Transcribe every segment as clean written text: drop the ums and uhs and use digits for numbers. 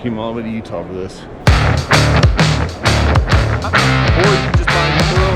came all the way to Utah for this. Or you can just buy a throw.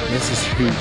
This is huge.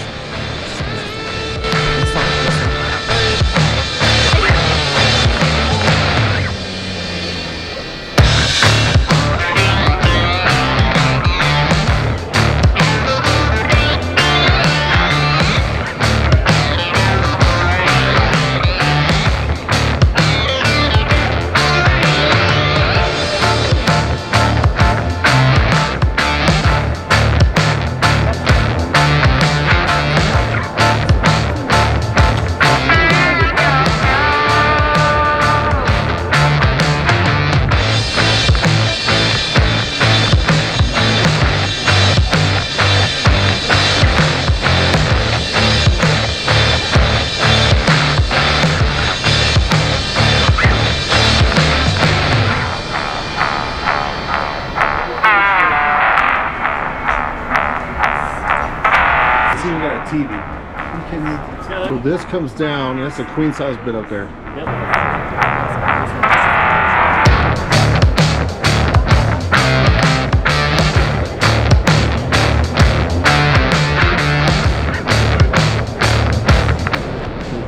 even got a TV. So this comes down, that's a queen size bed up there. Yep.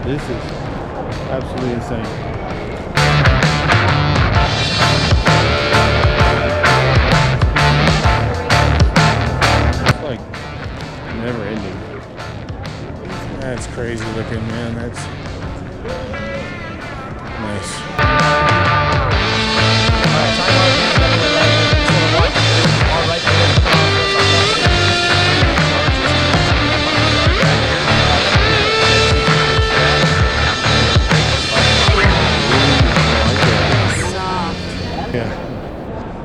This is absolutely insane. It's like never ending. That's crazy looking, man. That's nice.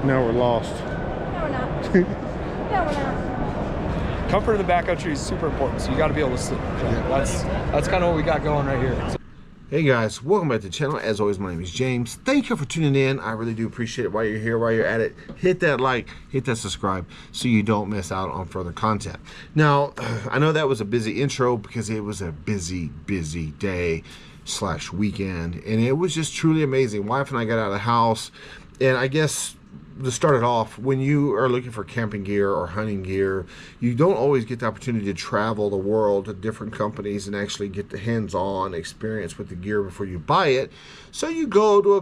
Now we're lost. No, we're not. No, we're not. Comfort of the backhoe tree is super important, so you got to be able to sleep. So that's kind of what we got going right here. Hey guys, welcome back to the channel. As always, my name is James. Thank you for tuning in. I really do appreciate it while you're here, while you're at it. Hit that like, hit that subscribe so you don't miss out on further content. Now, I know that was a busy intro because it was a busy day / weekend, and it was just truly amazing. Wife and I got out of the house, and I guess to start it off, when you are looking for camping gear or hunting gear, you don't always get the opportunity to travel the world to different companies and actually get the hands-on experience with the gear before you buy it. So you go to a you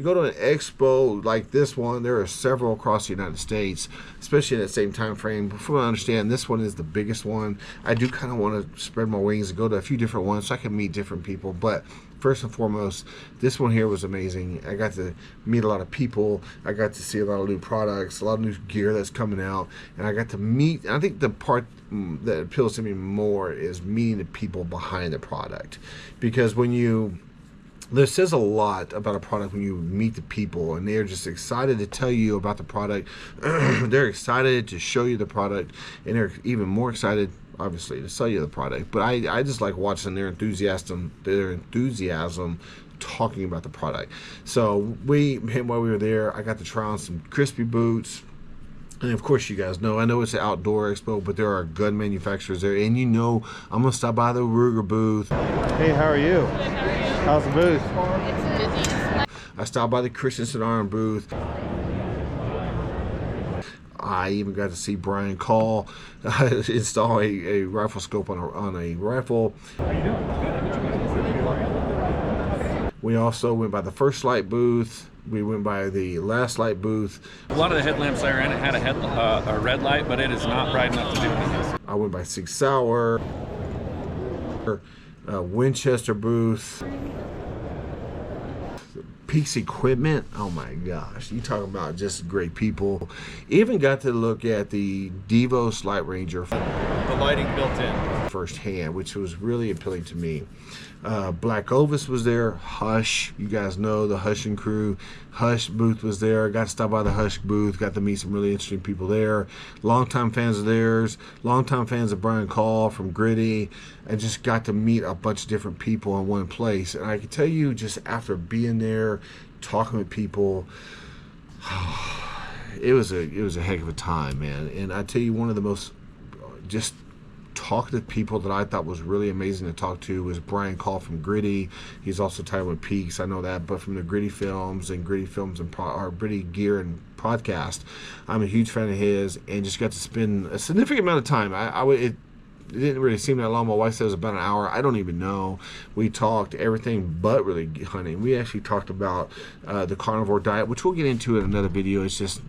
go to an expo like this one. There are several across the United States, especially in that same time frame. Before I understand, this one is the biggest one. I do kind of want to spread my wings and go to a few different ones so I can meet different people, but first and foremost, this one here was amazing. I got to meet a lot of people. I got to see a lot of new products, a lot of new gear that's coming out, and I got to meet. I think the part that appeals to me more is meeting the people behind the product, because there says a lot about a product when you meet the people, and they're just excited to tell you about the product. They're excited to show you the product, and they're even more excited, obviously, to sell you the product. But I just like watching their enthusiasm talking about the product. So while we were there, I got to try on some crispy boots. And of course, you guys know, I know it's an outdoor expo, but there are gun manufacturers there. And I'm going to stop by the Ruger booth. Hey, how are you? Good, how are you? How's the booth? It's busy. I stopped by the Christensen Arm booth. I even got to see Brian Call install a rifle scope on a rifle. How you doing? We also went by the First Light booth. We went by the Last Light booth. A lot of the headlamps that are in it had a red light, but it is not bright enough to do anything. I went by Sig Sauer, Winchester booth. Peaks Equipment, oh my gosh, you talking about just great people. Even got to look at the Devos Light Ranger. The lighting built in. Firsthand, which was really appealing to me. Black Ovis was there. Hush, you guys know the Hush and crew. Hush booth was there. Got to stop by the Hush booth. Got to meet some really interesting people there. Longtime fans of theirs. Longtime fans of Brian Call from Gritty. I just got to meet a bunch of different people in one place. And I can tell you, just after being there, talking with people, it was a heck of a time, man. And I tell you, one of the most just talkative people that I thought was really amazing to talk to was Brian Call from Gritty. He's also tied with Peaks, I know that, but from the Gritty Films and Gritty Gear and podcast, I'm a huge fan of his, and just got to spend a significant amount of time. It didn't really seem that long. My wife said it was about an hour. I don't even know. We talked everything but really hunting. We actually talked about the carnivore diet, which we'll get into in another video. It's just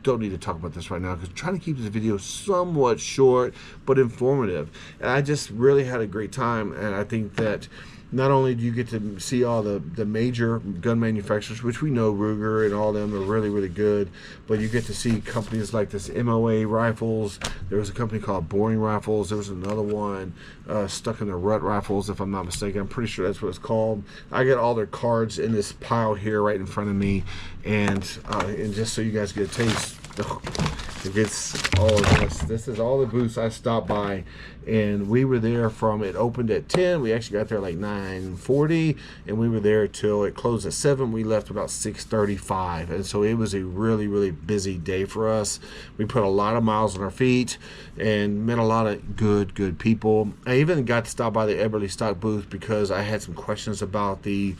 don't need to talk about this right now because I'm trying to keep this video somewhat short but informative. And I just really had a great time, and I think that not only do you get to see all the major gun manufacturers, which we know Ruger and all of them are really, really good, but you get to see companies like this MOA Rifles. There was a company called Boring Rifles. There was another one, Stuck in the Rut Rifles, if I'm not mistaken. I'm pretty sure that's what it's called. I got all their cards in this pile here right in front of me, and just so you guys get a taste, it gets all of this. This is all the booths I stopped by, and we were there from, it opened at 10. We actually got there like 9:40, and we were there till it closed at 7. We left about 6:35, and so it was a really, really busy day for us. We put a lot of miles on our feet and met a lot of good people. I even got to stop by the Eberly stock booth because I had some questions about the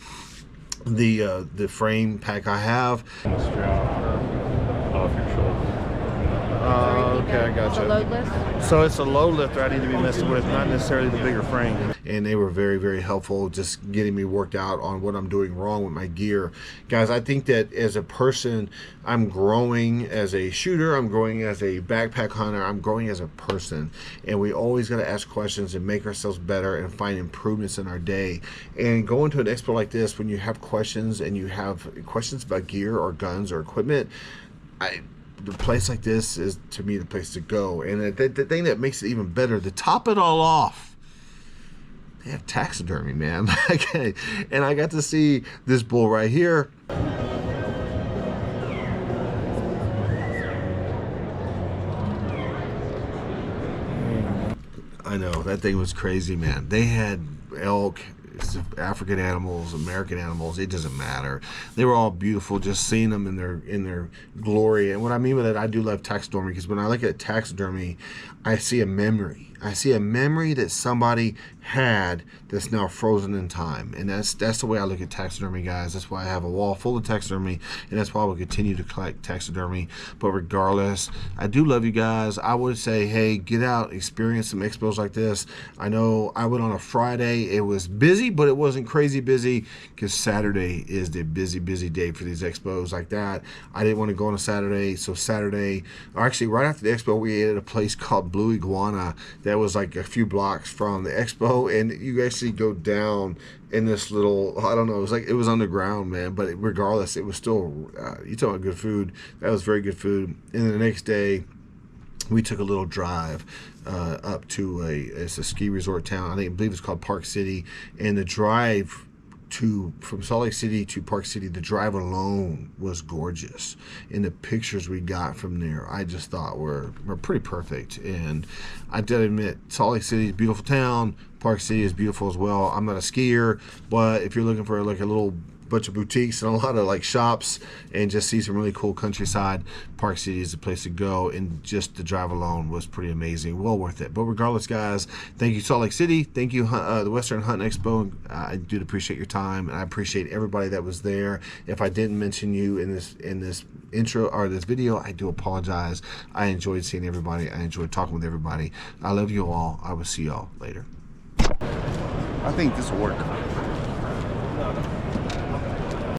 frame pack I have. Off your shoulder. Okay, I got The you. load list. So it's a low lifter I need to be messing with, not necessarily the bigger frame. And they were very, very helpful, just getting me worked out on what I'm doing wrong with my gear. Guys, I think that as a person, I'm growing as a shooter, I'm growing as a backpack hunter, I'm growing as a person. And we always got to ask questions and make ourselves better and find improvements in our day. And going to an expo like this, when you have questions and you have questions about gear or guns or equipment, the place like this is, to me, the place to go. And the thing that makes it even better, to top it all off, they have taxidermy, man. Okay. And I got to see this bull right here. I know, that thing was crazy, man. They had elk, African animals, American animals, it doesn't matter. They were all beautiful, just seeing them in their glory. And what I mean by that, I do love taxidermy, because when I look at taxidermy, I see a memory. I see a memory that somebody had that's now frozen in time. And that's the way I look at taxidermy, guys. That's why I have a wall full of taxidermy, and that's why I will continue to collect taxidermy. But regardless, I do love you guys. I would say, hey, get out, experience some expos like this. I know I went on a Friday. It was busy, but it wasn't crazy busy, because Saturday is the busy day for these expos like that. I didn't want to go on a Saturday, so Saturday, or actually right after the expo, we ate at a place called Blue Iguana that was like a few blocks from the expo, and you actually go down in this little, I don't know, it was underground, man, but regardless, it was still, you talking about good food. That was very good food. And then the next day, we took a little drive up to it's a ski resort town. I believe it's called Park City, and the drive from Salt Lake City to Park City, the drive alone was gorgeous, and the pictures we got from there, I just thought were pretty perfect. And I did admit, Salt Lake City is a beautiful town. Park City is beautiful as well. I'm not a skier, but if you're looking for like a little bunch of boutiques and a lot of like shops and just see some really cool countryside, Park City is the place to go, and just the drive alone was pretty amazing. Well worth it. But regardless, guys, thank you, Salt Lake City. Thank you, the Western Hunt Expo. I do appreciate your time, and I appreciate everybody that was there. If I didn't mention you in this intro or this video, I do apologize. I enjoyed seeing everybody. I enjoyed talking with everybody. I love you all. I will see y'all later. I think this will work.